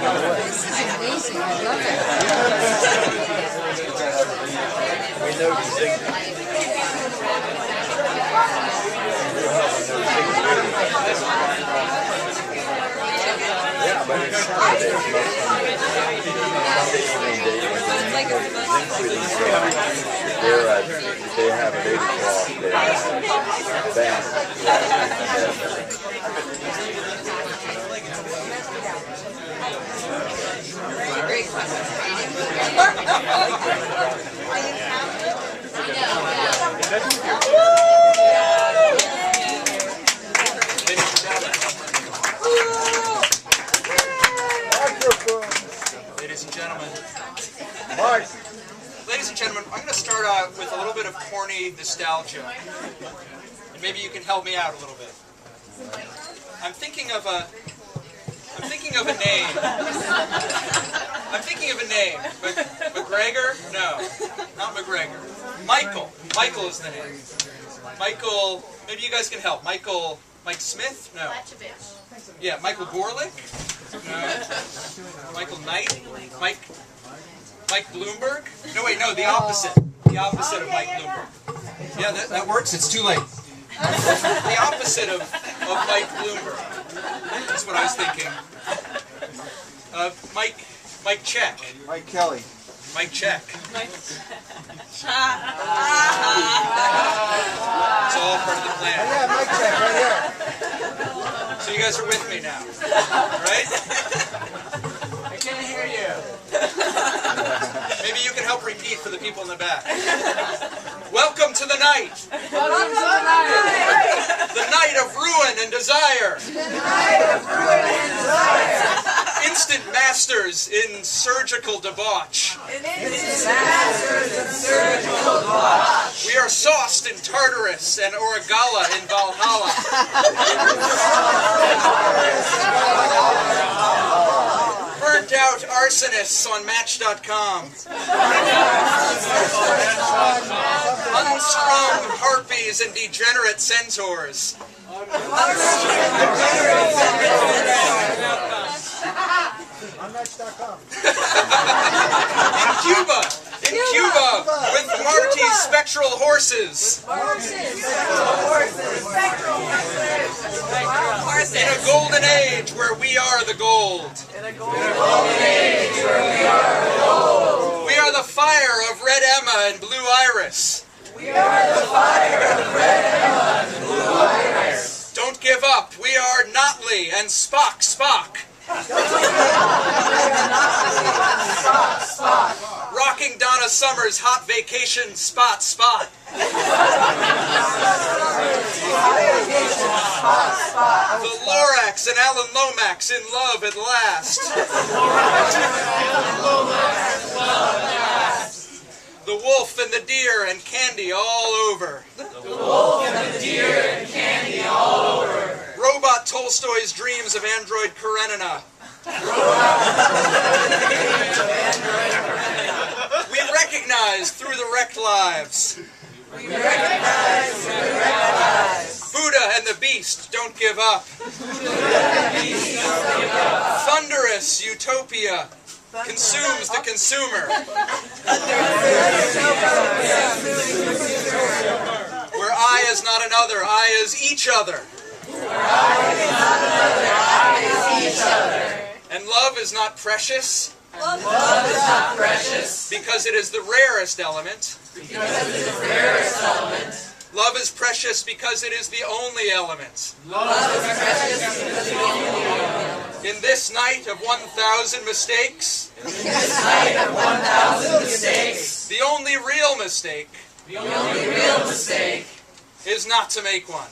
This is amazing. I love it. We know you sing. Yeah, but it's Sunday. Sunday evening day when they have an 8 o'clock band. Great question. Ladies and gentlemen. Mark. Ladies and gentlemen, I'm going to start out with a little bit of corny nostalgia. And maybe you can help me out a little bit. I'm thinking of a name. I'm thinking of a name. McGregor? No, not McGregor. Michael. Michael is the name. Michael, maybe you guys can help. Mike Smith? No. Yeah, Michael Gorlick? No. Michael Knight? Mike Bloomberg? No, wait, no, the opposite. The opposite of Mike Bloomberg. Yeah, that works. It's too late. The opposite of Mike Bloomberg. That's what I was thinking. Mike Check. Mike Kelly. Mike Check. It's all part of the plan. Yeah, Mike Check, right here. So you guys are with me now, right? I can't hear you. Maybe you can help repeat for the people in the back. Welcome to the night. Welcome to the night. The night of ruin and desire. The night of ruin and desire. Instant masters in surgical debauch. Instant masters in surgical debauch. We are sauced in Tartarus and Origala in Valhalla. Burnt out arsonists on Match.com. Unstrung harpies and degenerate centaurs. On Match.com. In Cuba, with Marty's spectral horses. In a golden age where we are the gold. We are the fire of Red Emma and Blue Iris. Don't give up. We are Notley and Spock. Rocking Donna Summer's hot vacation spot. The Lorax and Alan Lomax in love at last. The wolf and the deer and candy all over. Robot Tolstoy's dreams of Android Karenina. We recognize through the wrecked lives. Buddha and the beast don't give up. Thunderous utopia consumes the consumer. Where I is not another, I is each other. And love is not precious. Because it is the rarest element. Love is precious because it is the only element. In this night of 1,000 mistakes, the only real mistake is not to make one.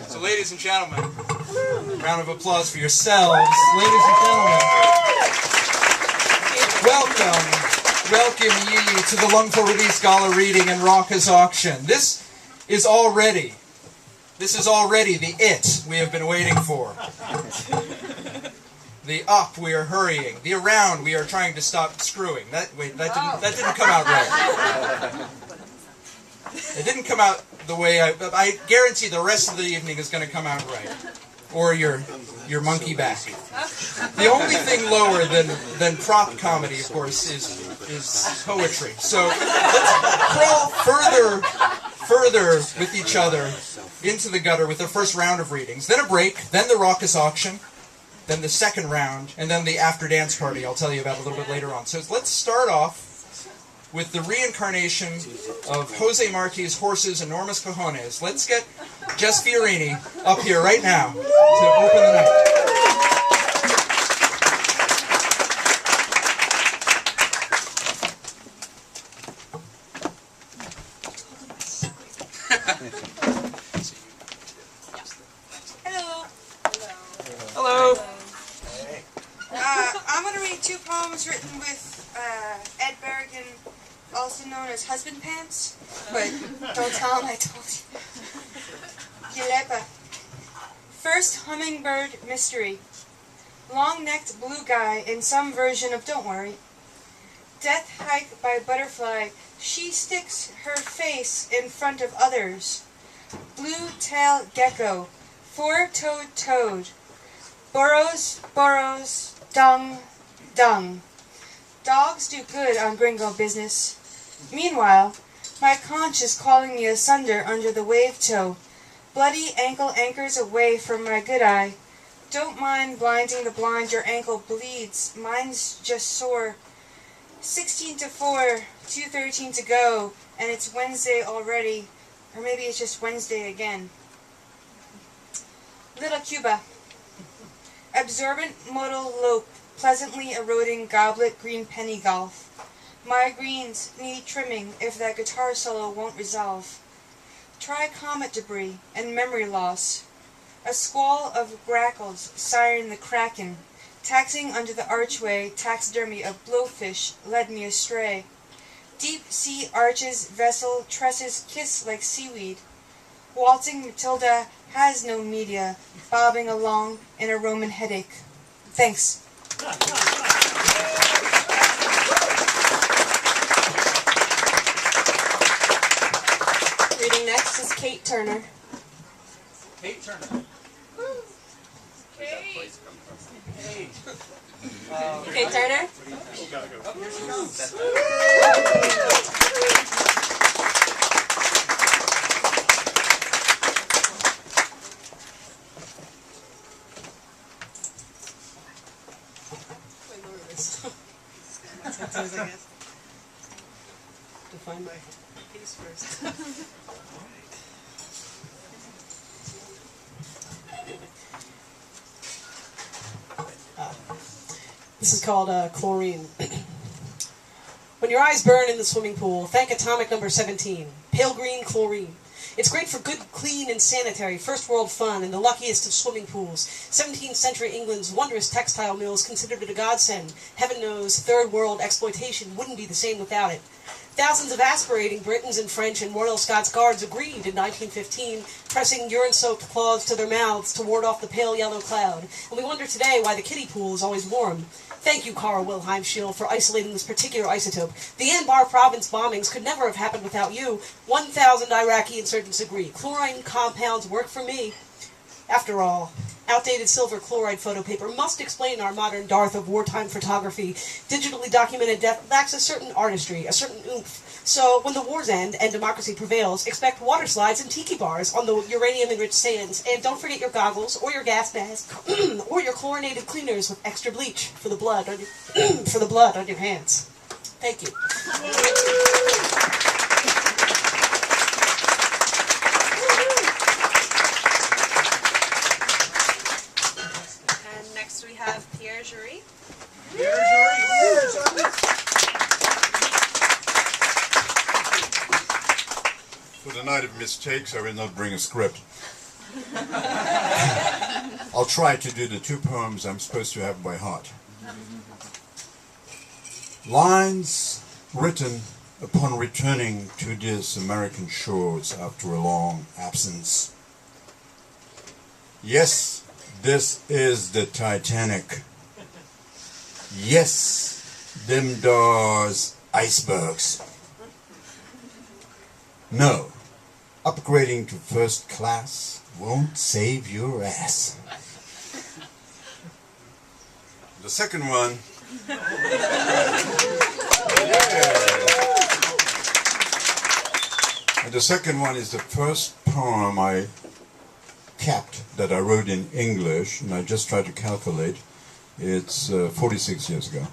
So ladies and gentlemen, a round of applause for yourselves. Ladies and gentlemen, welcome ye to the Lungfull Release Gala reading and Rocka's auction. This is already the it we have been waiting for. The up we are hurrying. The around we are trying to stop screwing. That didn't come out right. It didn't come out the way I guarantee the rest of the evening is going to come out right. Or your monkey back. The only thing lower than prop comedy, of course, is poetry. So let's crawl further with each other into the gutter with the first round of readings. Then a break, then the raucous auction, then the second round, and then the after dance party I'll tell you about a little bit later on. So let's start off with the reincarnation of Jose Marti's horse's enormous cojones. Let's get Jess Fiorini up here right now to open the night. Hello. Hello. I'm going to read two poems written with Ed Berrigan, also known as Husband Pants, but don't tell him I told you. Gilepa. First Hummingbird Mystery. Long-necked blue guy in some version of Don't Worry. Death hike by butterfly. She sticks her face in front of others. Blue-tailed gecko. Four-toed toad. Burrows, burrows, dung, dung. Dogs do good on gringo business. Meanwhile, my conch is calling me asunder under the wave toe. Bloody ankle anchors away from my good eye. Don't mind blinding the blind, your ankle bleeds. Mine's just sore. 16-4, 2:13 to go, and it's Wednesday already. Or maybe it's just Wednesday again. Little Cuba. Absorbent modal lope, pleasantly eroding goblet green penny golf. My greens need trimming if that guitar solo won't resolve. Try comet debris and memory loss. A squall of grackles siren the kraken. Taxing under the archway, taxidermy of blowfish led me astray. Deep sea arches, vessel, tresses kiss like seaweed. Waltzing Matilda has no media, bobbing along in a Roman headache. Thanks. Reading next is Kate Turner. Kate Turner. Kate Turner? To find my piece first. This is called chlorine. When your eyes burn in the swimming pool, thank atomic number 17, pale green chlorine. It's great for good, clean, and sanitary first world fun in the luckiest of swimming pools. 17th century England's wondrous textile mills considered it a godsend. Heaven knows third world exploitation wouldn't be the same without it. Thousands of aspirating Britons and French and Royal Scots Guards agreed in 1915, pressing urine-soaked claws to their mouths to ward off the pale yellow cloud. And we wonder today why the kiddie pool is always warm. Thank you, Carl Wilhelm Scheele, for isolating this particular isotope. The Anbar province bombings could never have happened without you. 1,000 Iraqi insurgents agree. Chlorine compounds work for me. After all, outdated silver chloride photo paper must explain our modern dearth of wartime photography. Digitally documented death lacks a certain artistry, a certain oomph. So, when the wars end and democracy prevails, expect water slides and tiki bars on the uranium-enriched sands. And don't forget your goggles, or your gas mask, or your chlorinated cleaners with extra bleach for the blood on your, for the blood on your hands. Thank you. And next we have Pierre Jury. For the night of mistakes, I will not bring a script. I'll try to do the two poems I'm supposed to have by heart. Lines written upon returning to these American shores after a long absence. Yes, this is the Titanic. Yes, them doors icebergs. No, upgrading to first class won't save your ass. The second one. And the second one is the first poem I kept that I wrote in English, and I just tried to calculate. It's 46 years ago.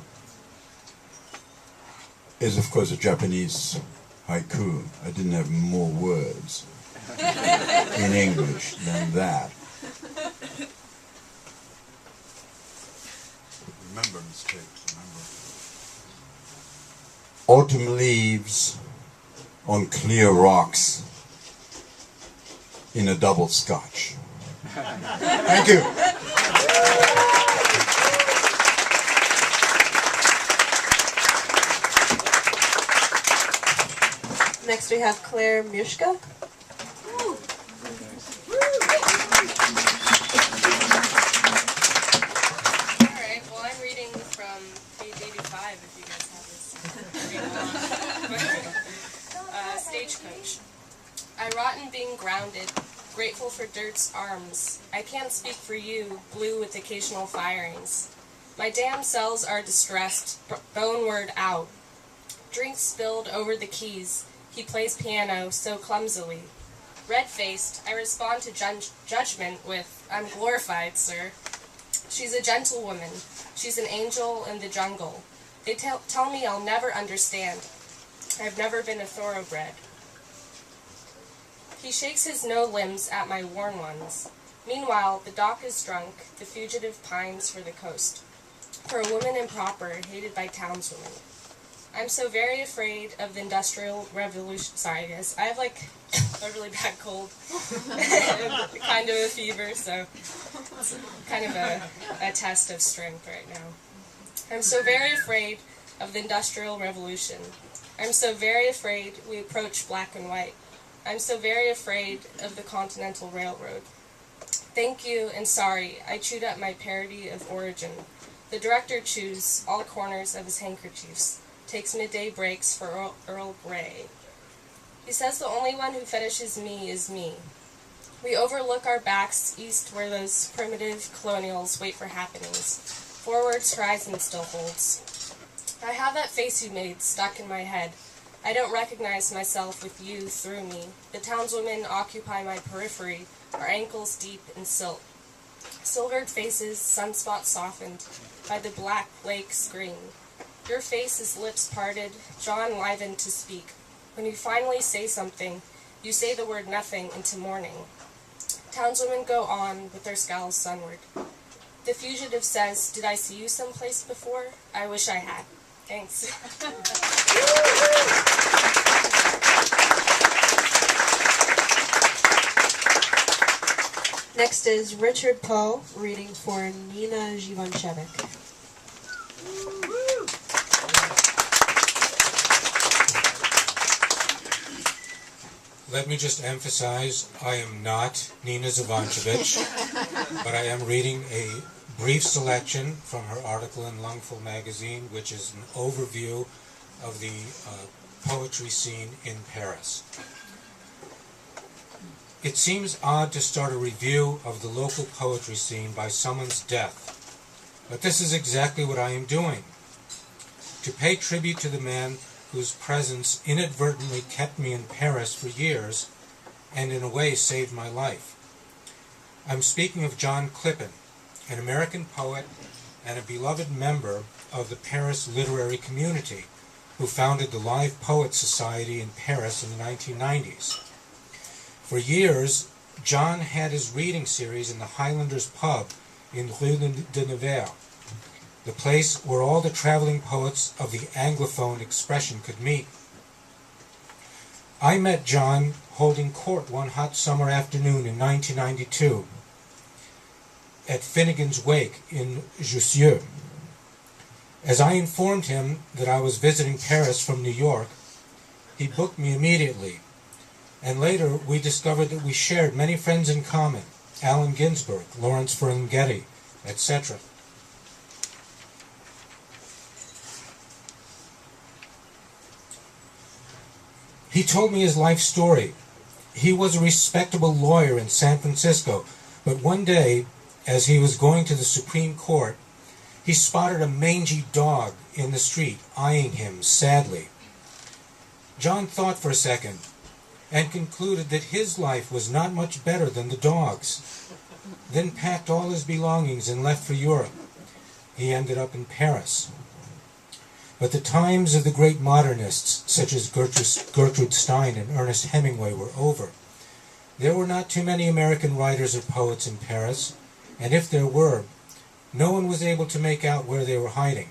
It's of course a Japanese haiku. I didn't have more words in English than that. Remember mistakes, remember. Autumn leaves on clear rocks in a double scotch. Thank you. Next we have Claire Miushka. Alright, well I'm reading from page 85 if you guys have this. Stagecoach. I rot in being grounded, grateful for dirt's arms. I can't speak for you, blue with occasional firings. My damn cells are distressed, bone-word out. Drink spilled over the keys. He plays piano so clumsily. Red-faced, I respond to judgment with, I'm glorified, sir. She's a gentlewoman. She's an angel in the jungle. They tell me I'll never understand. I've never been a thoroughbred. He shakes his no limbs at my worn ones. Meanwhile, the dock is drunk, the fugitive pines for the coast. For a woman improper, hated by townswomen. I'm so very afraid of the Industrial Revolution. Sorry, guys. I have, like, a really bad cold. And kind of a fever, so it's kind of a test of strength right now. I'm so very afraid of the Industrial Revolution. I'm so very afraid we approach black and white. I'm so very afraid of the Continental Railroad. Thank you and sorry, I chewed up my parody of Origin. The director chews all corners of his handkerchiefs. Takes midday breaks for Earl Grey. He says the only one who fetishes me is me. We overlook our backs east where those primitive colonials wait for happenings. Forward's horizon still holds. I have that face you made stuck in my head. I don't recognize myself with you through me. The townswomen occupy my periphery, our ankles deep in silt. Silvered faces, sunspots softened by the black lake's green. Your face is lips parted, jaw enlivened to speak. When you finally say something, you say the word nothing into morning. Townswomen go on with their scowls sunward. The fugitive says, did I see you someplace before? I wish I had. Thanks. Next is Richard Poe, reading for Nina Zivanchevich. Let me just emphasize, I am not Nina Zivanchevich, but I am reading a brief selection from her article in Lungfull magazine, which is an overview of the poetry scene in Paris. It seems odd to start a review of the local poetry scene by someone's death, but this is exactly what I am doing. To pay tribute to the man whose presence inadvertently kept me in Paris for years, and in a way saved my life. I'm speaking of John Clippin, an American poet and a beloved member of the Paris literary community, who founded the Live Poets Society in Paris in the 1990s. For years, John had his reading series in the Highlanders pub in Rue de Nevers, the place where all the traveling poets of the Anglophone expression could meet. I met John holding court one hot summer afternoon in 1992 at Finnegan's Wake in Jussieu. As I informed him that I was visiting Paris from New York, he booked me immediately, and later we discovered that we shared many friends in common, Allen Ginsberg, Lawrence Ferlinghetti, etc. He told me his life story. He was a respectable lawyer in San Francisco, but one day, as he was going to the Supreme Court, he spotted a mangy dog in the street, eyeing him sadly. John thought for a second and concluded that his life was not much better than the dog's, then packed all his belongings and left for Europe. He ended up in Paris. But the times of the great modernists, such as Gertrude Stein and Ernest Hemingway, were over. There were not too many American writers or poets in Paris, and if there were, no one was able to make out where they were hiding.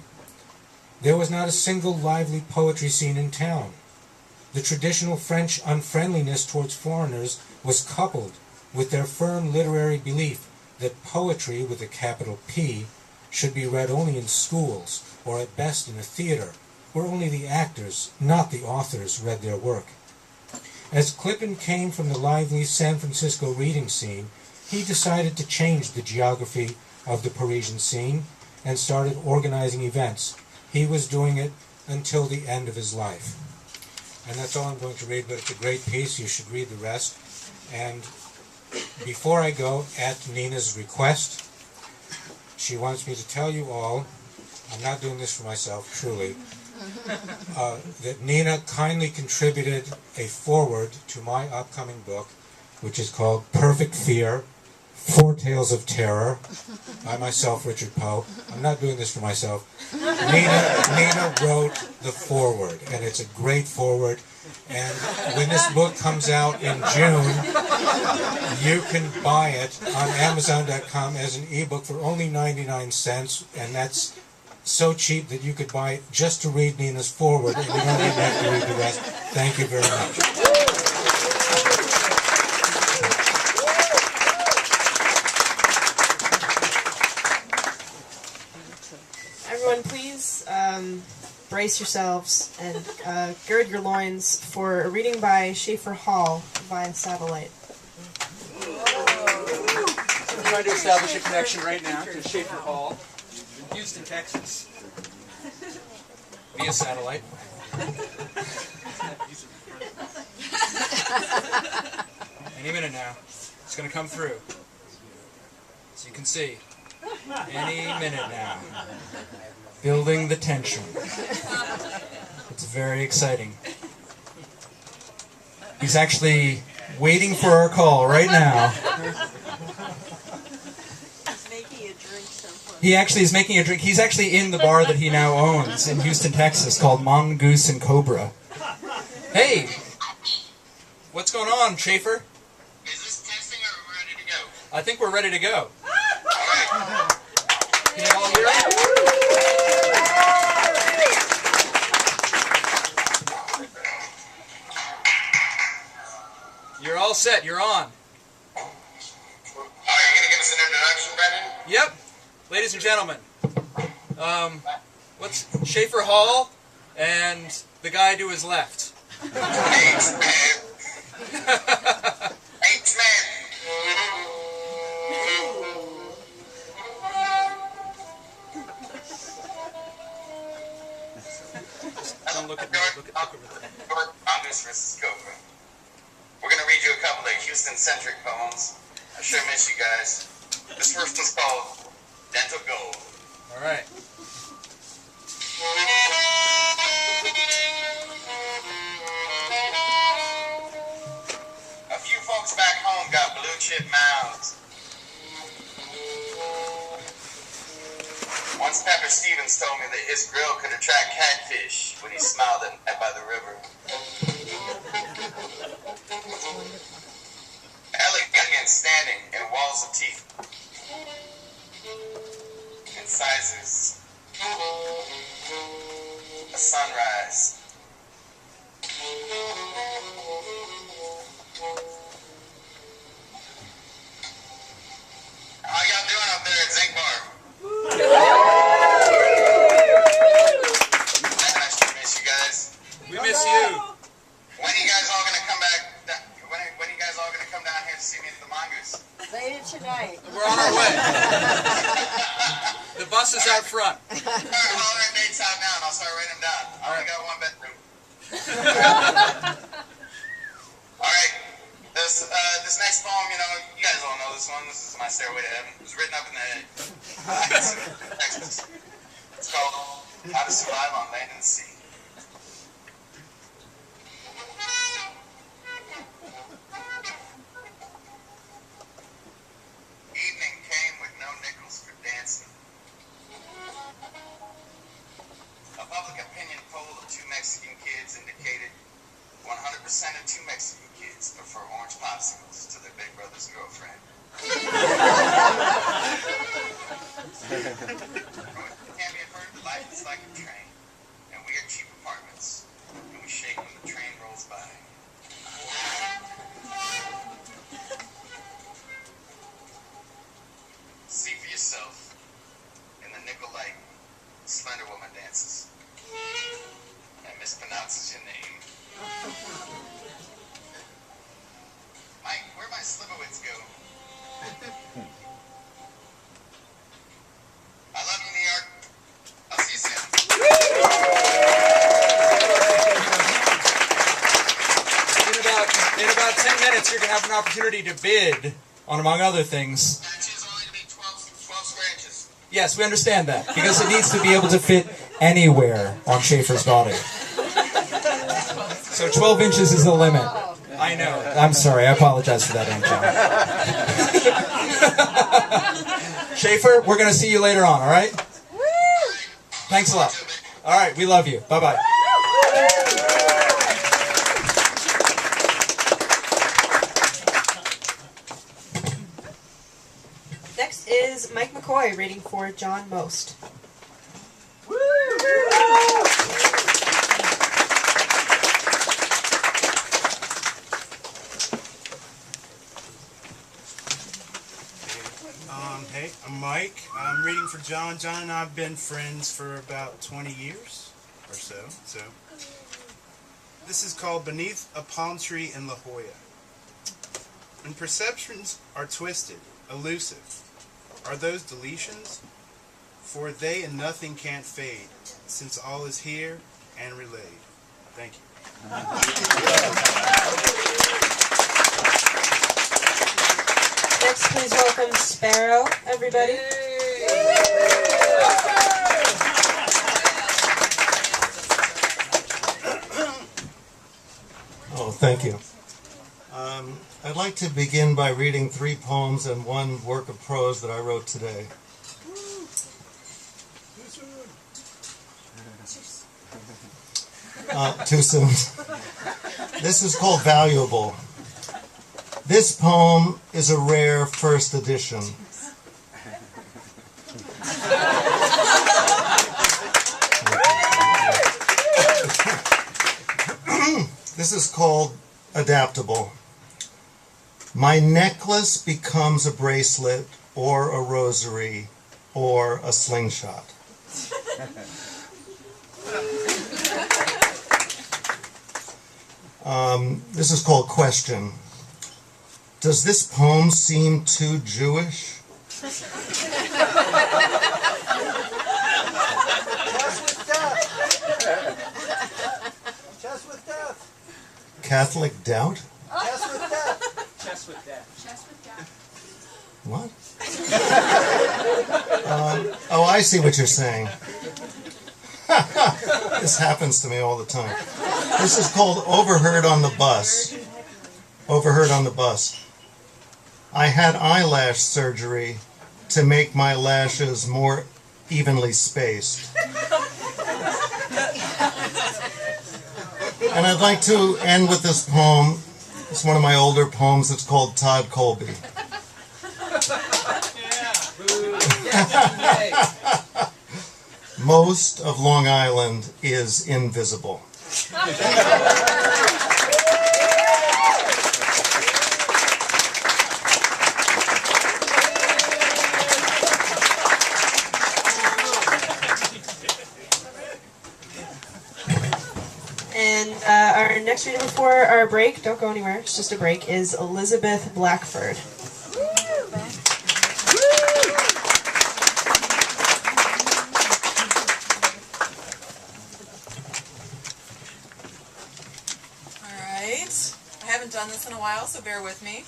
There was not a single lively poetry scene in town. The traditional French unfriendliness towards foreigners was coupled with their firm literary belief that poetry, with a capital P, should be read only in schools, or at best in a theater, where only the actors, not the authors, read their work. As Clippen came from the lively San Francisco reading scene, he decided to change the geography of the Parisian scene and started organizing events. He was doing it until the end of his life. And that's all I'm going to read, but it's a great piece. You should read the rest. And before I go, at Nina's request, she wants me to tell you all, I'm not doing this for myself, truly, that Nina kindly contributed a foreword to my upcoming book, which is called Perfect Fear, 4 Tales of Terror, by myself, Richard Poe. I'm not doing this for myself. Nina wrote the foreword, and it's a great foreword. And when this book comes out in June, you can buy it on Amazon.com as an ebook for only 99 cents, and that's so cheap that you could buy it just to read Nina's foreword, and you don't even have to read the rest. Thank you very much. Everyone, please brace yourselves and gird your loins for a reading by Schaefer Hall via satellite. I'm trying to establish a connection right now to Schaefer Hall in Houston, Texas, via satellite. Any minute now, it's going to come through. So you can see. Any minute now. Building the tension. It's very exciting. He's actually waiting for our call right now. He's making a drink someplace. He actually is making a drink. He's actually in the bar that he now owns in Houston, Texas, called Mongoose and Cobra. Hey! What's going on, Schaefer? Is this testing or are we ready to go? I think we're ready to go. Alright. Can you all hear it? You're all set. You're on. Are you going to give us an introduction, Brendan? Yep. Ladies and gentlemen, what's Schaefer Hall and the guy to his left? Don't look at me. Look over there. Mongoose versus Cobra. We're going to read you a couple of Houston-centric poems. I sure miss you guys. This first one's called Dental Gold. All right. A few folks back home got blue chip mouths. Once Pepper Stevens told me that his grill could attract catfish when he smiled at night by the river. Elegant standing in walls of teeth and sizes. A sunrise. How y'all doing up there at Zinc Bar? I sure miss you guys. We miss you. When are you guys all gonna come back? When are you guys all gonna come down here to see me at the Mongoose? Later tonight. We're on our way. The bus is out front. Alright, holler at dates out now and I'll start writing them down. I only got one bedroom. Alright, the This next poem, you guys all know this one. This is my Stairway to Heaven. It was written up in the heights of Texas. It's called How to Survive on Land and Sea. Evening came with no nickels for dancing. A public opinion poll of 2 Mexican kids indicated 100% of 2 Mexican kids prefer orange popsicles to their big brother's girlfriend. Can't be afraid. Life is like a train, and we are cheap apartments, and we shake when the train rolls by. See for yourself. In the nickel light, slender woman dances and mispronounces your name. Mike, where my Slivovitz go? I love you, New York. I'll see you soon. In about 10 minutes, you're going to have an opportunity to bid on, among other things. Matches only to be 12 square inches. Yes, we understand that, because it needs to be able to fit anywhere on Schaefer's body. So 12 inches is the limit. I know. I'm sorry. I apologize for that, Aunt John. Schaefer, we're going to see you later on, all right? Thanks a lot. All right, we love you. Bye-bye. Next is Mike McCoy reading for John Most. Hey, I'm Mike. I'm reading for John. John and I have been friends for about 20 years or so. This is called Beneath a Palm Tree in La Jolla. When perceptions are twisted, elusive, are those deletions? For they and nothing can't fade, since all is here and relayed. Thank you. Next, please welcome Sparrow, everybody. Oh, thank you. I'd like to begin by reading 3 poems and 1 work of prose that I wrote today. Too soon. This is called Valuable. This poem is a rare first edition. This is called Adaptable. My necklace becomes a bracelet or a rosary or a slingshot. This is called Question. Does this poem seem too Jewish? Just with death. Just with death. Catholic doubt? Just with death. Chess with death. Chess with death. What? Oh, I see what you're saying. This happens to me all the time. This is called Overheard on the Bus. Overheard on the bus. I had eyelash surgery to make my lashes more evenly spaced. And I'd like to end with this poem. It's one of my older poems. It's called Todd Colby. Most of Long Island is invisible. And our next reader before our break, don't go anywhere, it's just a break, is Elizabeth Blackford. Alright. I haven't done done this in a while, so bear with me.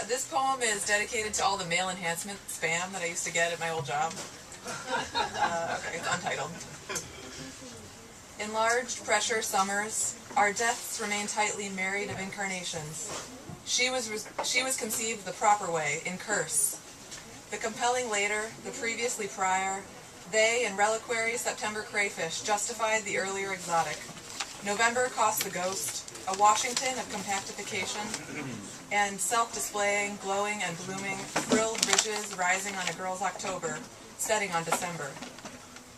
This poem is dedicated to all the male enhancement spam that I used to get at my old job. Okay, it's untitled. Enlarged pressure summers, our deaths remain tightly married of incarnations. She was conceived the proper way, in curse. The compelling later, the previously prior, they and reliquary September crayfish justified the earlier exotic. November cost the ghost, a Washington of compactification, and self-displaying, glowing and blooming, frilled ridges rising on a girl's October, setting on December.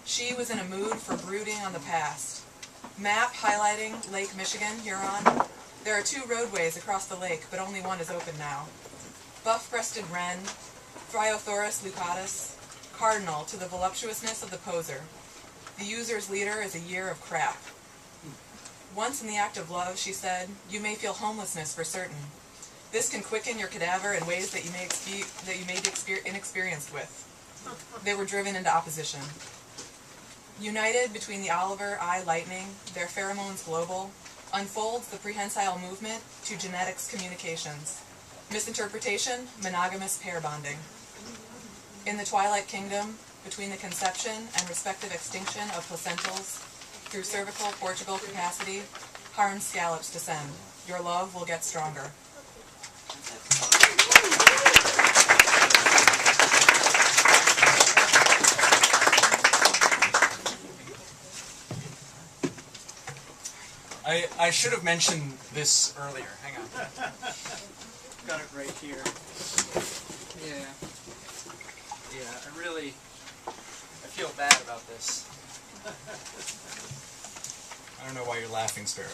She was in a mood for brooding on the past. Map highlighting Lake Michigan, Huron. There are 2 roadways across the lake, but only one is open now. Buff-breasted wren, Phryothoris lucatus, cardinal to the voluptuousness of the poser. The user's leader is a year of crap. Once in the act of love, she said, you may feel homelessness for certain. This can quicken your cadaver in ways that you may be inexperienced with. They were driven into opposition. United between the Oliver eye lightning, their pheromones global, unfolds the prehensile movement to genetics communications. Misinterpretation, monogamous pair bonding. In the Twilight Kingdom, between the conception and respective extinction of placentals, through cervical Portugal capacity, harmed scallops descend. Your love will get stronger. I should have mentioned this earlier. Hang on. Got it right here. Yeah. Yeah, I feel bad about this. I don't know why you're laughing, Sparrow.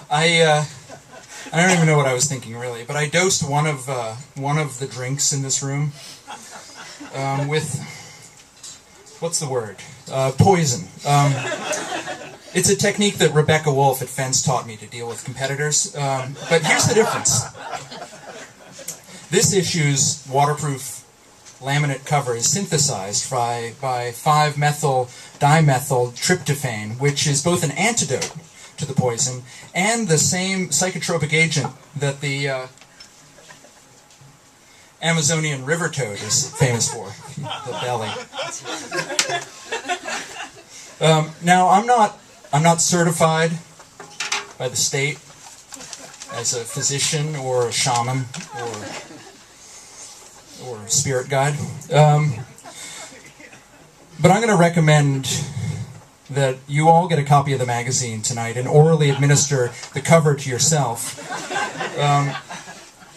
I don't even know what I was thinking really, but I dosed one of the drinks in this room with what's the word? Poison. It's a technique that Rebecca Wolf at Fence taught me to deal with competitors. But here's the difference. This issue's waterproof laminate cover is synthesized by 5-methyl dimethyl tryptophan, which is both an antidote to the poison and the same psychotropic agent that the Amazonian river toad is famous for, the belly. Now, I'm not certified by the state as a physician or a shaman or spirit guide. But I'm going to recommend that you all get a copy of the magazine tonight and orally administer the cover to yourself.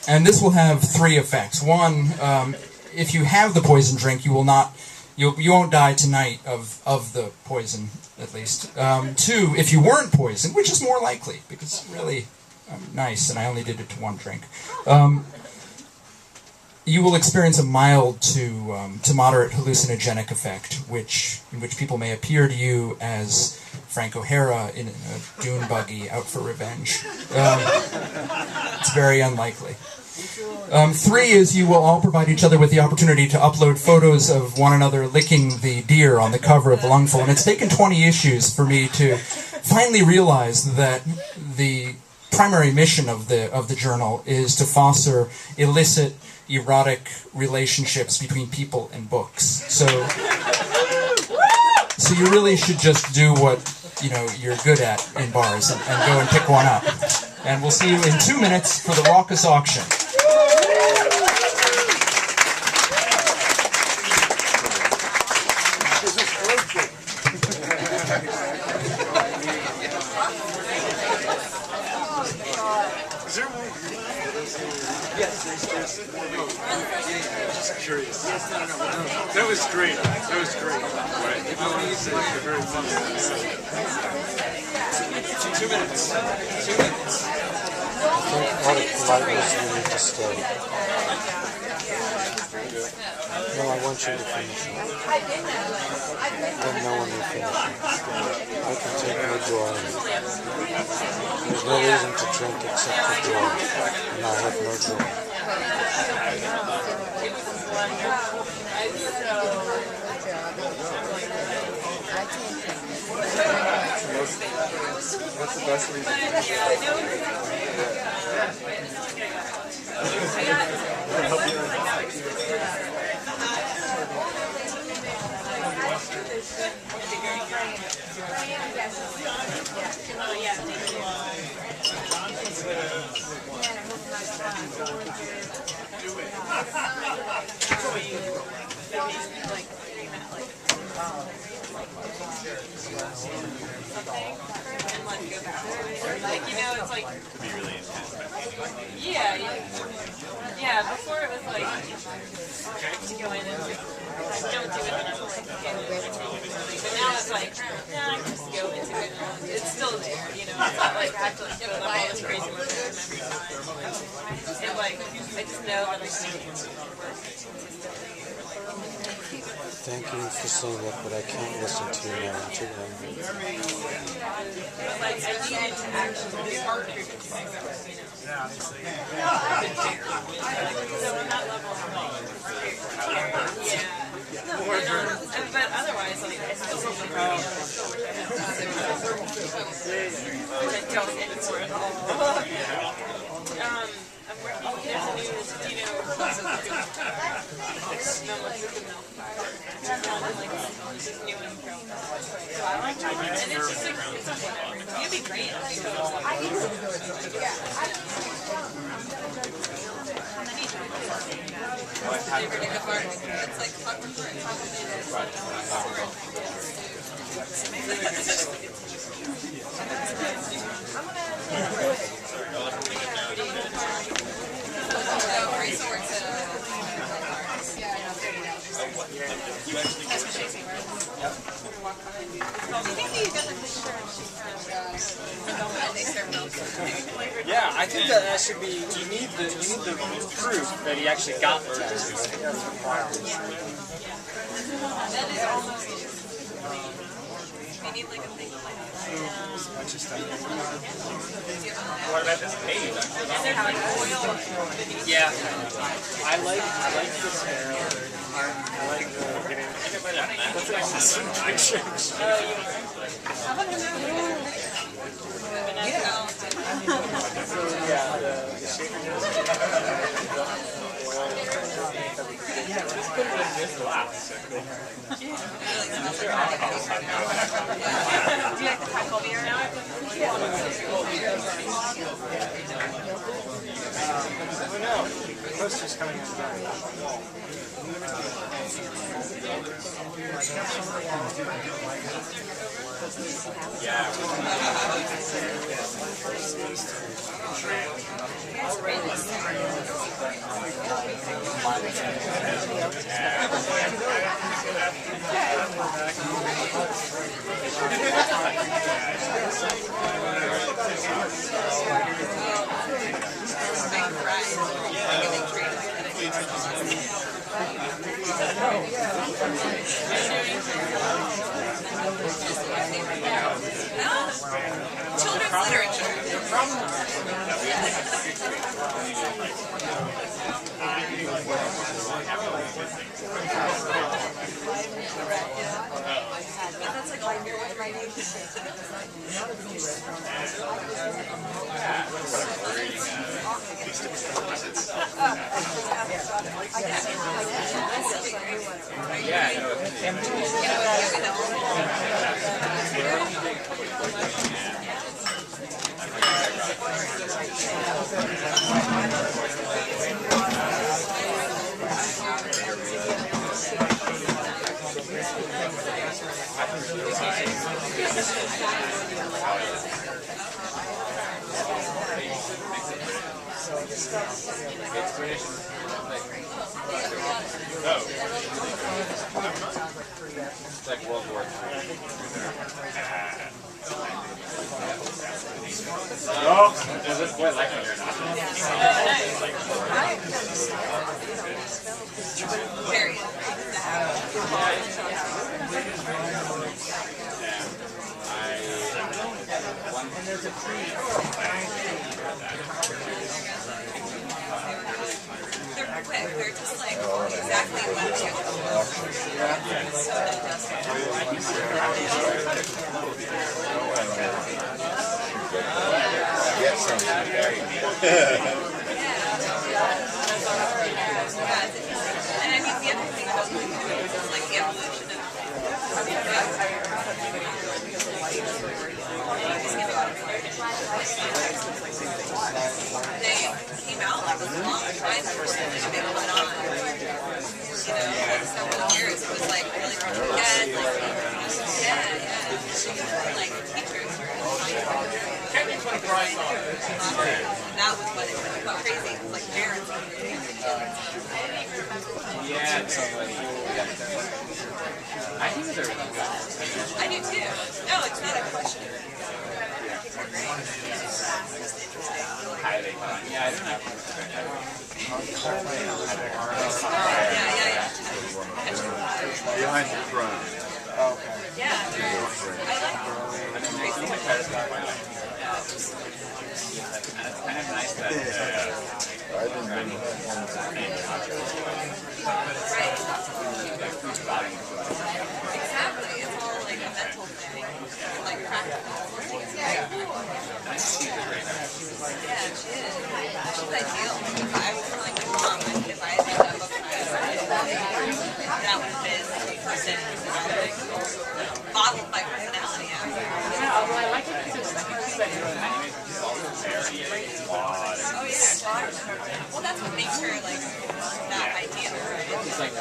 And this will have 3 effects. 1, if you have the poison drink, you won't die tonight of the poison, at least. 2, if you weren't poisoned, which is more likely, because really I'm nice and I only did it to 1 drink. You will experience a mild to moderate hallucinogenic effect, in which people may appear to you as Frank O'Hara in a dune buggy out for revenge. It's very unlikely. 3 is you will all provide each other with the opportunity to upload photos of one another licking the deer on the cover of the Lungfull. And it's taken 20 issues for me to finally realize that the primary mission of the journal is to foster illicit, erotic relationships between people and books. So you really should just do what you're good at in bars and go and pick one up. And we'll see you in 2 minutes for the raucous auction. Just curious. That was great. That was great. You're very funny. 2 minutes. 2 minutes. I think out of politeness you need to stay. No, I want you to finish it. Then no one will finish it. I can take no joy in it. There's no reason to drink except for joy, and I have no joy. That's the best reason. Like, you know, it's like, Could be really intense. yeah, yeah, before it was like, to go in and like, don't do it, and I'm like, okay, but now it's like, nah, I can just go into it, and it's still there, you know, it's not like I have to like build up all this crazy momentum every time, and like, I just know that I can work consistently. Thank you for saying that, but I can't listen to you now. I'm too angry. But like, I needed to actually be hard to do myself, you know. So on that level, I'm like, yeah. But otherwise, like, I still wish I which I don't anymore at all. I'm working, there's a new, you know, new intro. So I like that one. And it's just like, it's a whatever. You'd be great. Yeah, I think that should be. You need the proof that he actually got the test. I think that's required. That is almost. We need like a thing like that. What about this page? And there's like oil. Yeah, I like this hair. I like getting. What's that picture? Yeah, the yeah, just put it in this glass. Do you like the high cold beer now? Oh no, the poster's coming in the wall. Yeah. Children's literature. That's like all your It's like World War III. Oh, does this boy like me or not? Very. And there's a tree. They're quick. They're just like exactly what you Yeah. And I think the other thing about Lungfull is like the evolution of they came out like a long time before they went on. You know, so for years it was like really hard to get, like like teachers were that was when it got crazy, like parents. Yeah, totally. I think they're really good. I do too. No, it's not a question. Highly fun. Yeah, I don't have Behind the throne. Okay. Yeah, I like It's kind of nice that exactly. It's all like a mental thing, like practical. Yeah, she is. She's ideal. If I was like my mom, if I had picked up a that would have been the person who modeled my personality after. Yeah, although I like it because I can see that you're an animated, which is also very flawed. Oh yeah, well that's what makes her like that ideal, right? It's like,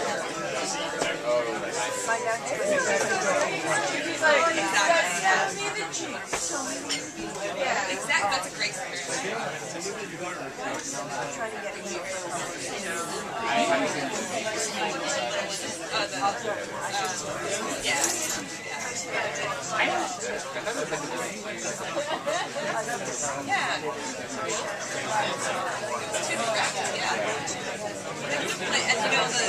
Exactly, that's a great spirit. And you know, the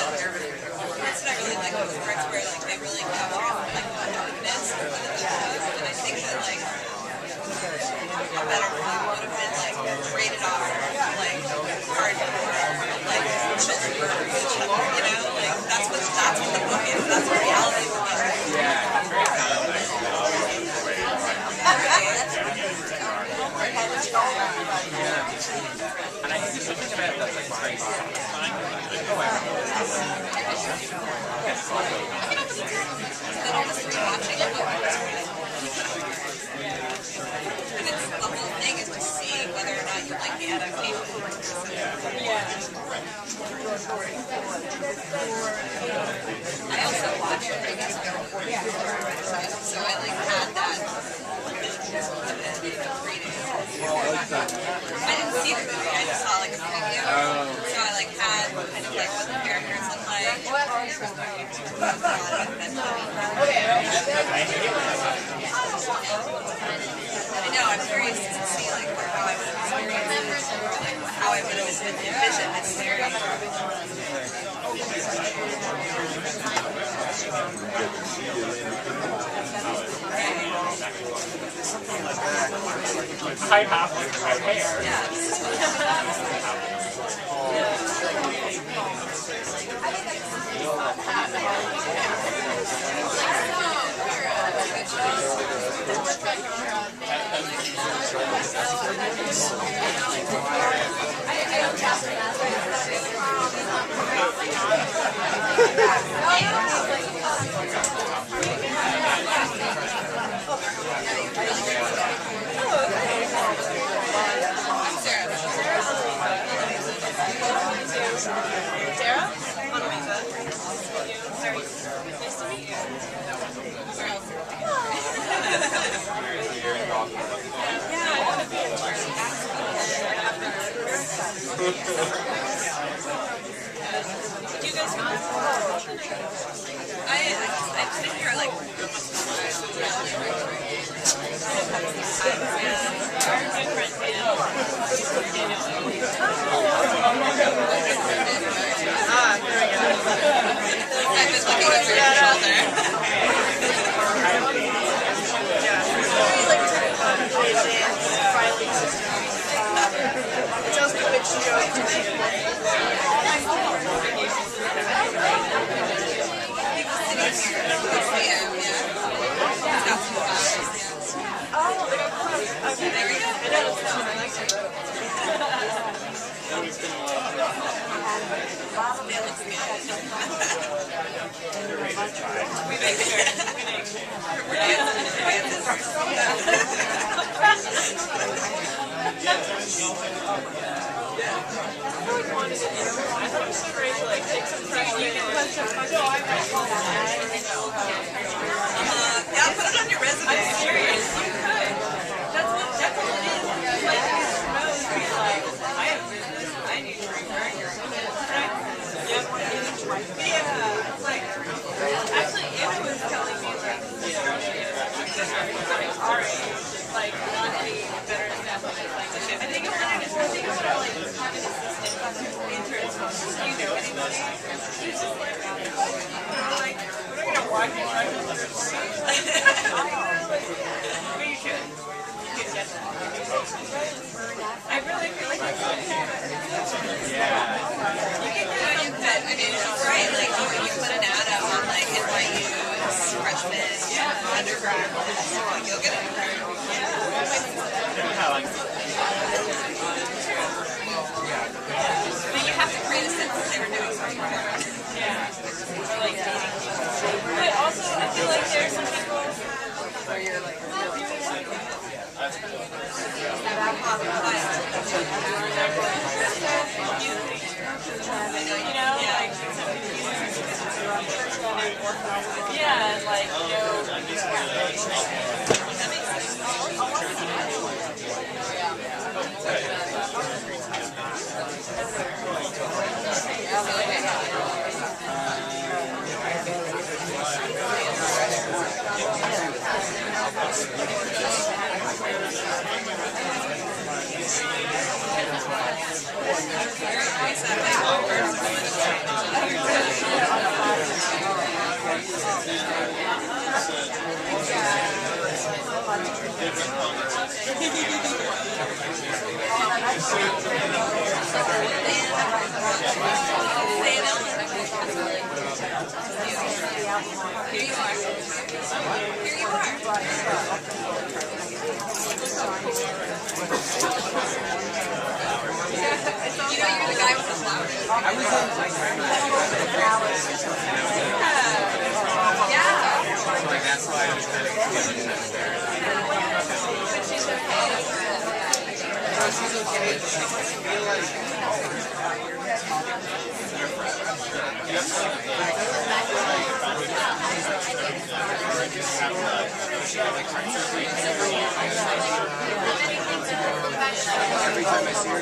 parts that I really like are the parts where like they really capture like the darkness of the shows, and I think that like a better film would have been like rated R, like hardcore, like children, you know, like that's what the book is, that's what reality is. and I think there's something about it that's like very satisfying. Then all this rewatching of it. And it's the whole thing is just seeing whether or not you like the adaptation. I also watched it, so I like had that reading. I didn't see the movie, I just saw like a preview. So I like had kind of like what the characters look like. I know, I'm curious to see like how I would have experienced it, or like how I would have envisioned this series. I have my hair. I've been here like there we go. Yeah, put it on your resume. I'm serious. You could. That's all it is. Like, I have business. I need to return your yeah. Like, actually, Anna was telling me that, you know, like, our age, like, not any better example is like, I think I want to, like, have an assistant intern. Do you know anybody? He's just like, we're not going to watch it right now. But you should. You could get that. I really feel like it's yeah. You can get something. I mean, right, like, you put an ad out on, like, NYU's freshman, undergrad, you'll get it. But you have to create a sense that they were doing something. Yeah. Or like dating people. But also, I feel like there's some people where you're like, you know, like, yeah, and like, you know, that makes Here you are. Here you are. You know you're the guy with the flowers. I was on yeah. That's why I was kind of but she's okay. She's every time I see her,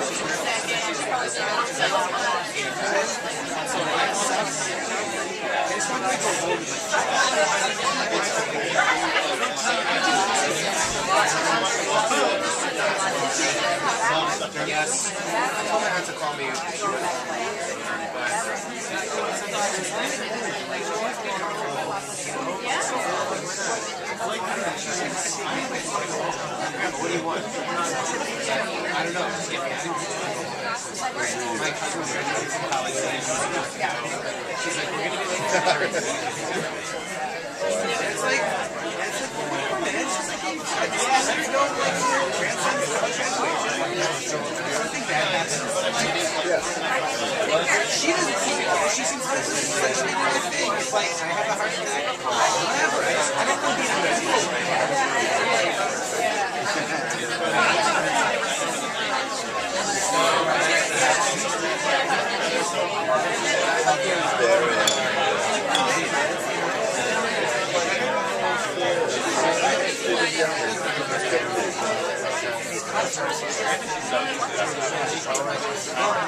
yes, I told her to call me. What do you want? I don't know. Just get me out. My cousin graduated from college. She's like, we're going to be late. It's like, there's no something bad happens. She doesn't see it. She seems like such a good thing. It's like, I have a heart attack. Whatever. I don't know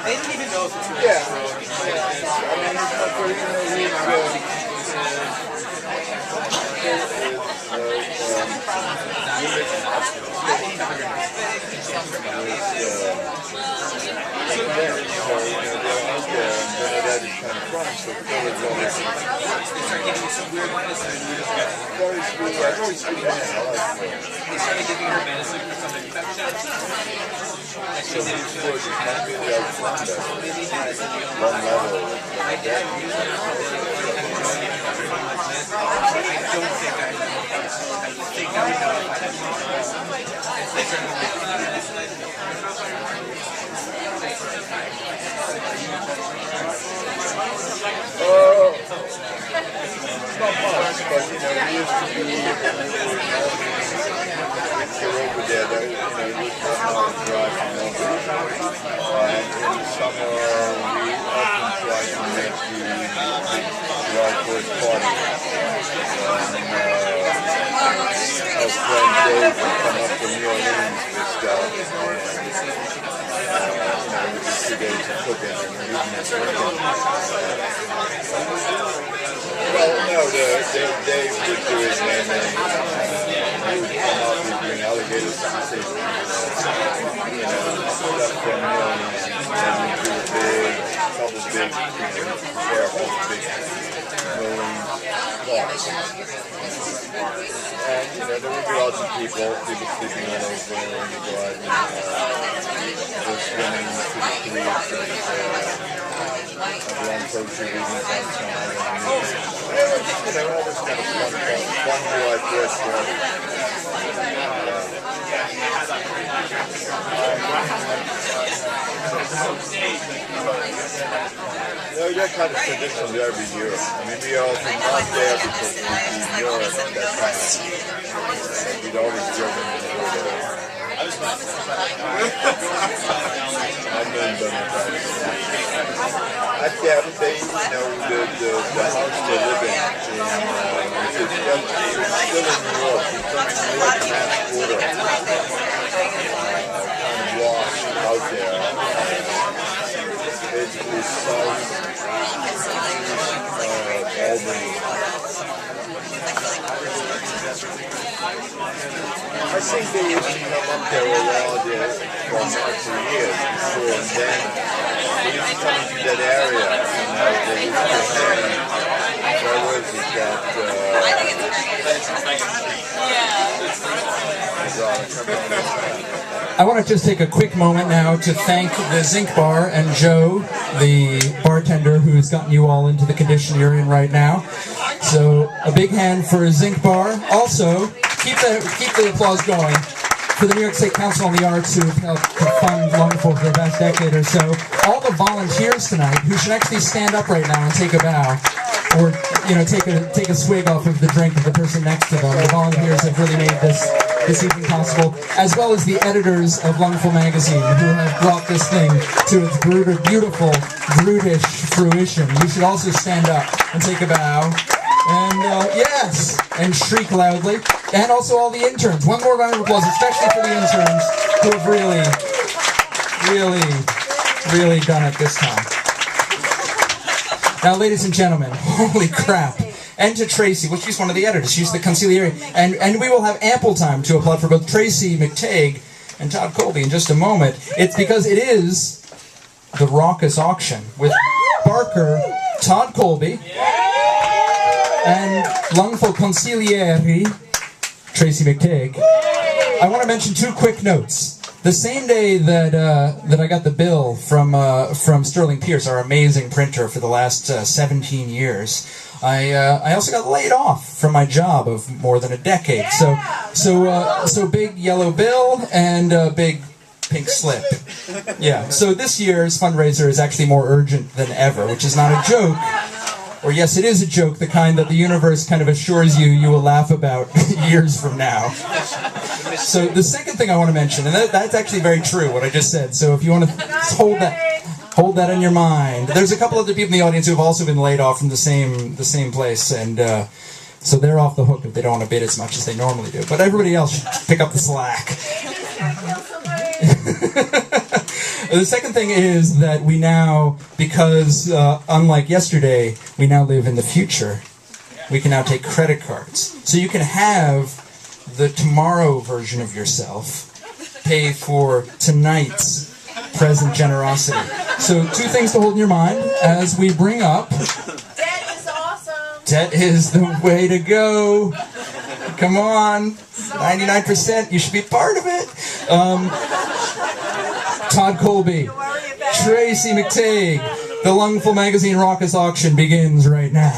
they didn't even know if it's real. Yeah. They started giving her medicine for some infection. So my dad used it. I don't think I think I would know if I had used to be over there. There, you know, you would come out and drive from Melbourne. And in the summer, we often try to make the July 4th party. Our friend Dave would come up from New Orleans with stuff. And, it was 2 days of cooking and eating and drinking. Well, no, Dave would do his name and he would come up and bring alligators to the table. You know, stuff from New Orleans. And we'd do couple big, prepare a couple big rolling pots. And, you know, there would be lots of people sleeping all over in the garden, go swimming to the creek, everyone poetry reading sunshine, you know, all this kind of fun July 4th for you know, that kind of tradition every year. I mean, we are often not there because we in Europe at that time. We'd always driven in the road. I'm in Actually, I would say, you know, the house they live in, which is still in New York. It's from New York transporter. Kind of lost out there. Basically south Albany. I think they used to come up there a while there for months or years before, and then they used to come into that area, and they used to hang. Where was it that? I want to just take a quick moment now to thank the Zinc Bar and Joe, the bartender who's gotten you all into the condition you're in right now. So a big hand for Zinc Bar. Also, keep the applause going for the New York State Council on the Arts, who have helped to fund Lungfull for the past decade or so. All the volunteers tonight, who should actually stand up right now and take a bow, or take a swig off of the drink of the person next to them. The volunteers have really made this evening possible, as well as the editors of Lungfull magazine, who have brought this thing to its beautiful, brutish fruition. You should also stand up and take a bow. And yes, and shriek loudly. And also all the interns. One more round of applause, especially for the interns who have really done it this time. Now, ladies and gentlemen, holy crap. And to Tracy, well, she's one of the editors. She's the consigliere. And we will have ample time to applaud for both Tracy McTague and Todd Colby in just a moment. It's because it is the raucous auction with Barker, Todd Colby, and Lungfull consigliere Tracy McTague. I want to mention two quick notes. The same day that I got the bill from Sterling Pierce, our amazing printer for the last 17 years, I also got laid off from my job of more than a decade. So big yellow bill and a big pink slip. Yeah. So this year's fundraiser is actually more urgent than ever, which is not a joke. Or yes, it is a joke, the kind that the universe kind of assures you will laugh about years from now. So the second thing I want to mention, and that's actually very true, what I just said, so if you want to hold that in your mind. There's a couple other people in the audience who have also been laid off from the same place, and so they're off the hook if they don't want to bid as much as they normally do. But everybody else should pick up the slack. The second thing is that we now, because unlike yesterday, we now live in the future. We can now take credit cards. So you can have the tomorrow version of yourself pay for tonight's present generosity. So two things to hold in your mind as we bring up... Debt is awesome! Debt is the way to go. Come on. 99%, you should be part of it. Todd Colby, Tracy McTague, the Lungfull Magazine Raucous Auction begins right now.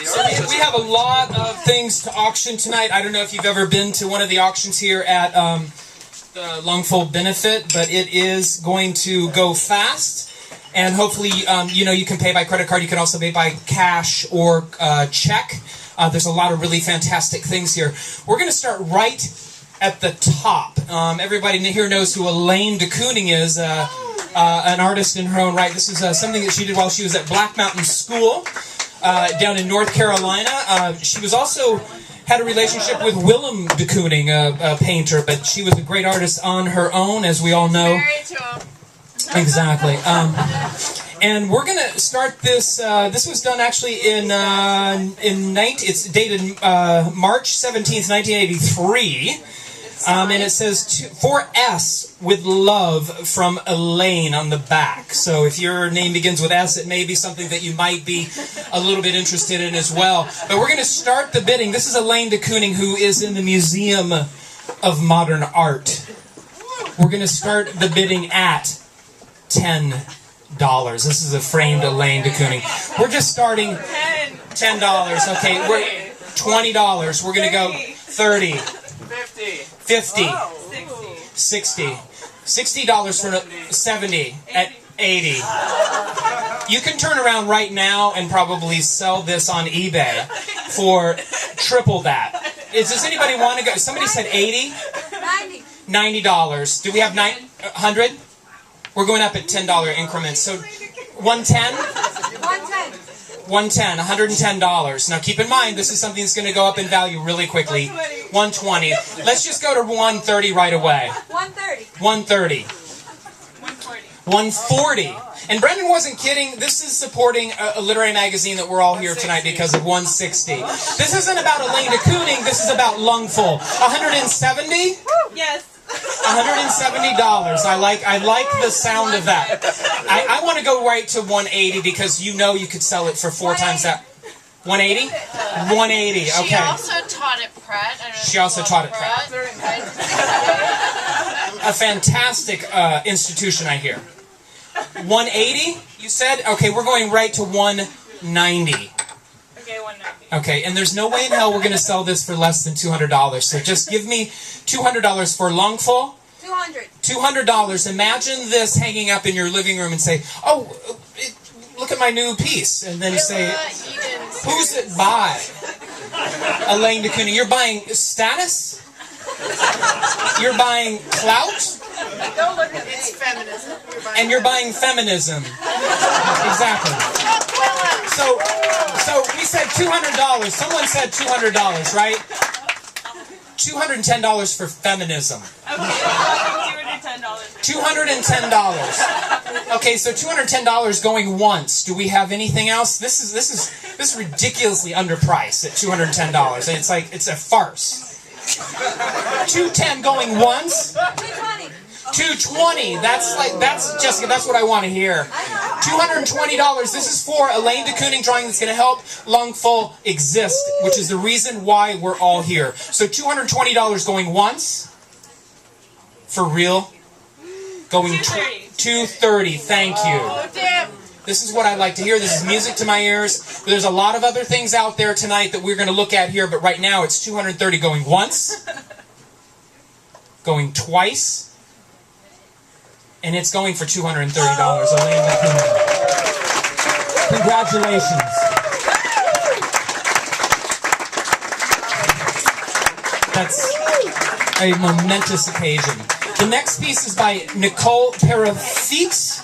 So we have a lot of things to auction tonight. I don't know if you've ever been to one of the auctions here at the Lungfull benefit, but it is going to go fast. And hopefully, you can pay by credit card. You can also pay by cash or check. There's a lot of really fantastic things here. We're going to start right at the top. Everybody here knows who Elaine de Kooning is, an artist in her own right. This is something that she did while she was at Black Mountain School down in North Carolina. She was also had a relationship with Willem de Kooning, a painter, but she was a great artist on her own, as we all know. Married to him. Exactly. And we're going to start this. This was done actually it's dated March 17th, 1983. And it says, for S with love from Elaine on the back. So if your name begins with S, it may be something that you might be a little bit interested in as well. But we're going to start the bidding. This is Elaine de Kooning, who is in the Museum of Modern Art. We're going to start the bidding at $10. This is a framed Elaine de Kooning. We're just starting $10. Okay, we're $20. We're going to go 30. 50. 60. $60 for 70 at 80. You can turn around right now and probably sell this on eBay for triple that. Does anybody want to go? Somebody said 80? $90. Do we have 100? We're going up at $10 increments. So 110? 110, $110. Now keep in mind, this is something that's going to go up in value really quickly. 120. Let's just go to 130 right away. 130. 140. And Brendan wasn't kidding. This is supporting a literary magazine that we're all here tonight because of 160. This isn't about Elaine de Kooning. This is about Lungfull. 170? Yes. $170. I like the sound of that. I want to go right to 180 because you could sell it for 4 times that. 180? 180. Okay. She also taught at Pratt. She also taught at Pratt. A fantastic institution, I hear. 180, you said? Okay, we're going right to 190. Okay, 190. Okay, and there's no way in hell we're going to sell this for less than $200. So just give me $200 for Lungfull. $200. Imagine this hanging up in your living room and say, "Oh, look at my new piece." And then you say, "Who's it by?" Elaine de Kooning. You're buying status? You're buying clout? Don't look at me. It's feminism. And you're buying feminism. Exactly. So we said $200. Someone said $200, right? $210 for feminism. Okay, $210. Okay, so $210 going once. Do we have anything else? This is ridiculously underpriced at $210. And it's a farce. $210 going once. $220. That's Jessica. That's what I want to hear. $220. This is for Elaine de Kooning drawing that's going to help Lungfull exist, which is the reason why we're all here. So $220 going once. For real. Going $230. Thank you. Oh, damn. This is what I like to hear. This is music to my ears. There's a lot of other things out there tonight that we're going to look at here, but right now it's $230 going once. Going twice. And it's going for $230. Congratulations. That's a momentous occasion. The next piece is by Nicole Perafit,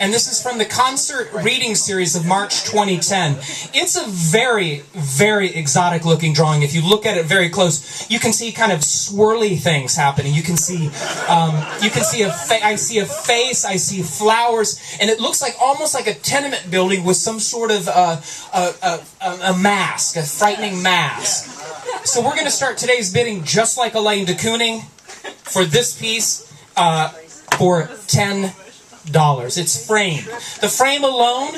and this is from the concert reading series of March 2010. It's a very, very exotic looking drawing. If you look at it very close, you can see kind of swirly things happening. You can see, I see a face, I see flowers, and it looks like almost like a tenement building with some sort of a mask, a frightening mask. So we're going to start today's bidding just like Elaine de Kooning for this piece for $10. It's framed. The frame alone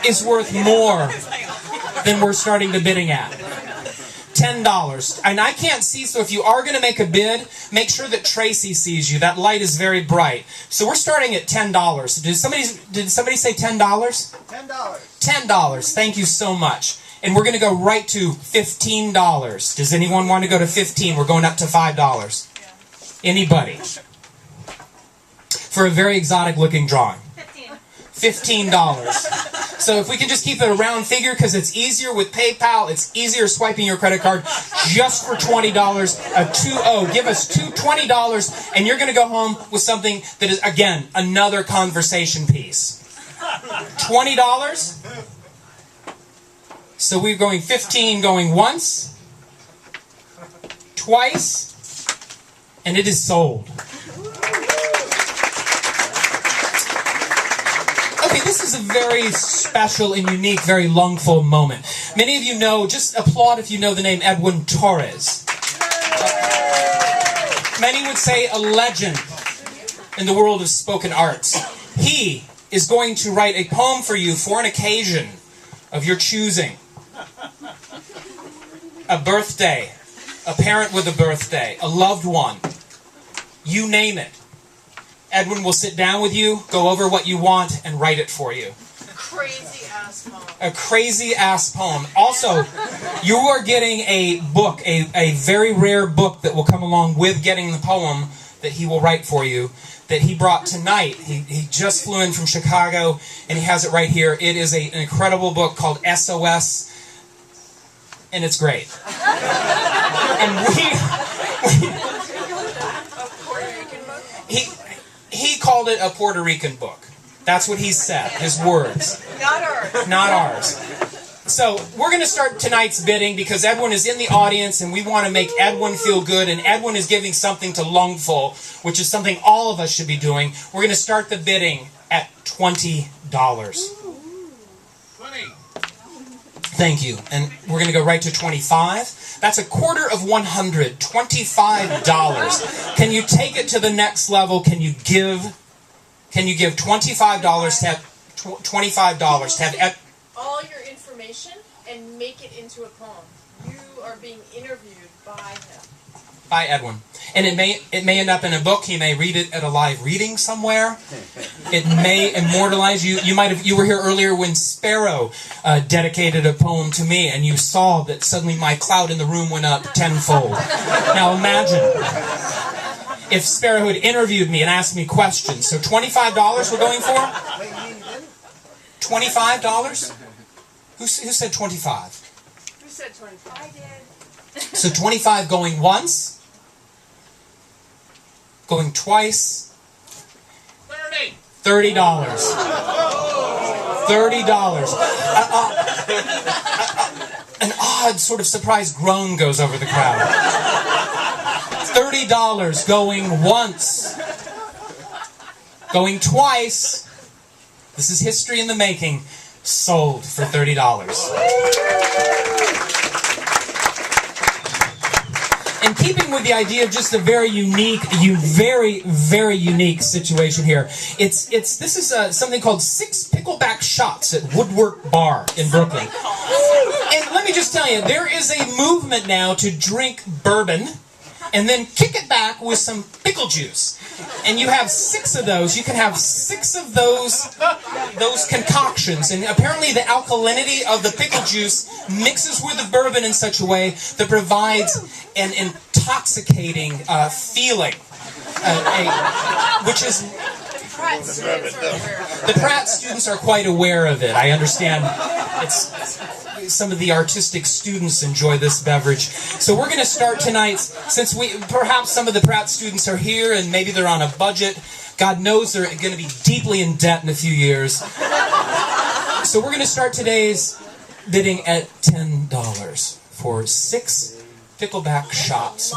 is worth more than we're starting the bidding at. $10. And I can't see, so if you are going to make a bid, make sure that Tracy sees you. That light is very bright. So we're starting at $10. Did somebody say $10? $10. $10. Thank you so much. And we're going to go right to $15. Does anyone want to go to $15? We're going up to $5. Anybody? For a very exotic looking drawing. $15. So if we can just keep it a round figure, because it's easier with PayPal, it's easier swiping your credit card, just for $20, a 2-0. Give us $20, and you're going to go home with something that is, again, another conversation piece. $20. So we're going 15 going once, twice, and it is sold. Okay, this is a very special and unique, very Lungfull moment. Many of you know, just applaud if you know the name Edwin Torres. Many would say a legend in the world of spoken arts. He is going to write a poem for you for an occasion of your choosing. A birthday, a parent with a birthday, a loved one, you name it. Edwin will sit down with you, go over what you want, and write it for you. Crazy ass poem. A crazy ass poem. Also, you are getting a book, a very rare book that will come along with getting the poem that he will write for you, that he brought tonight. He just flew in from Chicago, and he has it right here. It is an incredible book called SOS, and it's great. And he called it a Puerto Rican book. That's what he said, his words. Not ours. Not ours. So we're going to start tonight's bidding because Edwin is in the audience and we want to make Edwin feel good, and Edwin is giving something to Lungfull, which is something all of us should be doing. We're going to start the bidding at $20. Thank you. And we're going to go right to 25. That's a quarter of 100, $25. Can you take it to the next level? Can you give $25 to have $25 to have all your information and make it into a poem. You are being interviewed by him. by Edwin. And it may end up in a book. He may read it at a live reading somewhere. It may immortalize you. You were here earlier when Sparrow dedicated a poem to me, and you saw that suddenly my cloud in the room went up tenfold. Now imagine if Sparrow had interviewed me and asked me questions. So $25 we're going for? $25? Who said 25? Who said 25? I did. So 25 going once, going twice, $30. $30. An odd sort of surprised groan goes over the crowd. $30 going once, going twice. This is history in the making. Sold for $30. In keeping with the idea of just a very unique, very unique situation here, this is something called 6 Pickleback Shots at Woodwork Bar in Brooklyn. And let me just tell you, there is a movement now to drink bourbon and then kick it back with some pickle juice. And you have 6 of those. You can have 6 of those concoctions. And apparently the alkalinity of the pickle juice mixes with the bourbon in such a way that provides an intoxicating feeling. Which is... The Pratt students are quite aware of it. I understand some of the artistic students enjoy this beverage. So we're going to start tonight, since perhaps some of the Pratt students are here and maybe they're on a budget. God knows they're going to be deeply in debt in a few years. So we're going to start today's bidding at $10 for 6 Pickleback Shots.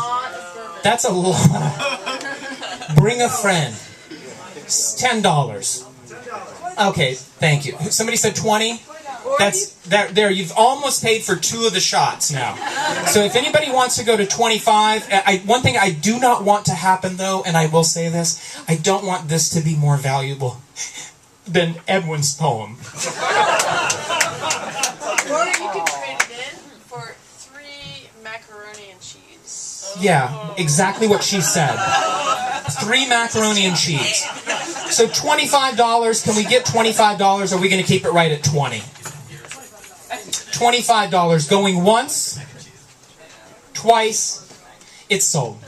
That's a lot. Bring a friend. $10. Okay, thank you. Somebody said 20? There, you've almost paid for 2 of the shots now. So if anybody wants to go to 25, one thing I do not want to happen though, and I will say this, I don't want this to be more valuable than Edwin's poem. Or you can trade it in for 3 macaroni and cheese. Yeah, exactly what she said. 3 macaroni and cheese. So $25, can we get $25, or are we going to keep it right at 20? $25 going once, twice, it's sold.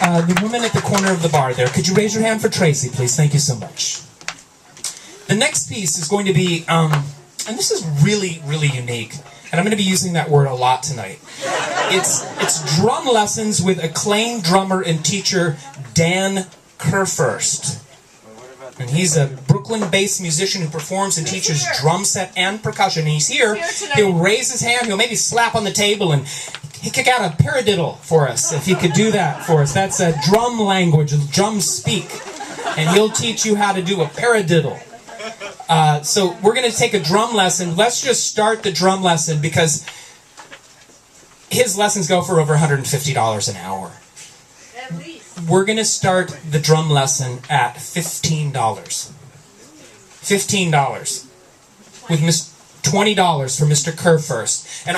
The woman at the corner of the bar there. Could you raise your hand for Tracy, please? Thank you so much. The next piece is going to be, and this is really, really unique, and I'm going to be using that word a lot tonight. It's drum lessons with acclaimed drummer and teacher Dan Kerfurst. And he's a Brooklyn-based musician who performs and teaches drum set and percussion. And he's here. He'll raise his hand. He'll maybe slap on the table and he'll kick out a paradiddle for us, if he could do that for us. That's a drum language, drum speak. And he'll teach you how to do a paradiddle. So we're going to take a drum lesson. Let's just start the drum lesson because his lessons go for over $150 an hour. At least. We're going to start the drum lesson at $15. $15. With $20 for Mr. Kerfurst. And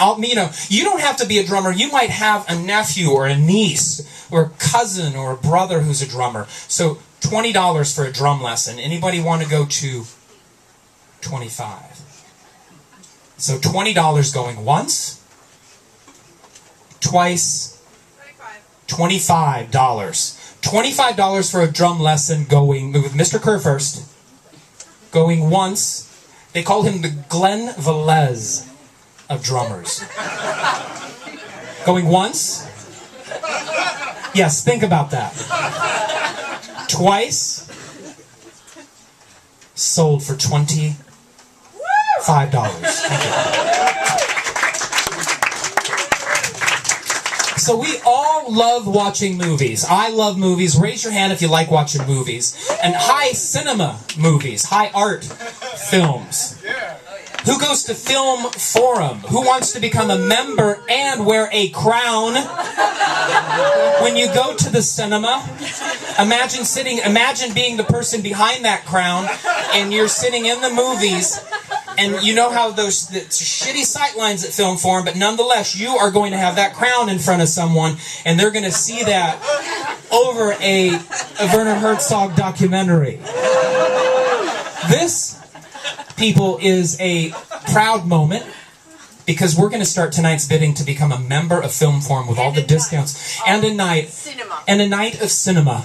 you don't have to be a drummer. You might have a nephew or a niece or a cousin or a brother who's a drummer. So $20 for a drum lesson. Anybody want to go to 25? So $20 going once, twice, $25. $25 for a drum lesson going with Mr. Kerfurst. Going once. They call him the Glenn Velez of drummers. Going once. Yes, think about that. Twice. Sold for $25. Thank you. So we all love watching movies. I love movies. Raise your hand if you like watching movies. And high cinema movies, high art films. Who goes to Film Forum? Who wants to become a member and wear a crown? When you go to the cinema, imagine being the person behind that crown and you're sitting in the movies. And you know how the shitty sight lines at Film Forum, but nonetheless, you are going to have that crown in front of someone, and they're going to see that over a Werner Herzog documentary. This, people, is a proud moment, because we're going to start tonight's bidding to become a member of Film Forum with all the discounts, and a night of cinema.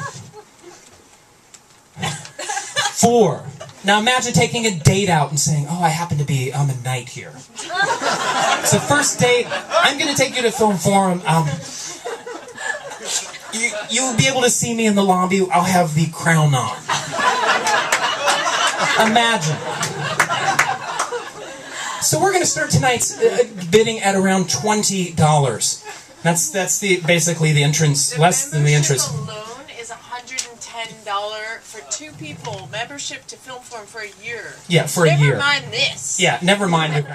4. Now imagine taking a date out and saying, oh, I happen to be a night here. So first date, I'm going to take you to Film Forum. You'll be able to see me in the lobby. I'll have the crown on. Imagine. So we're going to start tonight's bidding at around $20. That's basically the entrance, less than the entrance. Is $110 for 2 people. Membership to Film Forum for a year. Yeah, for a year. Never mind this. Yeah, never mind.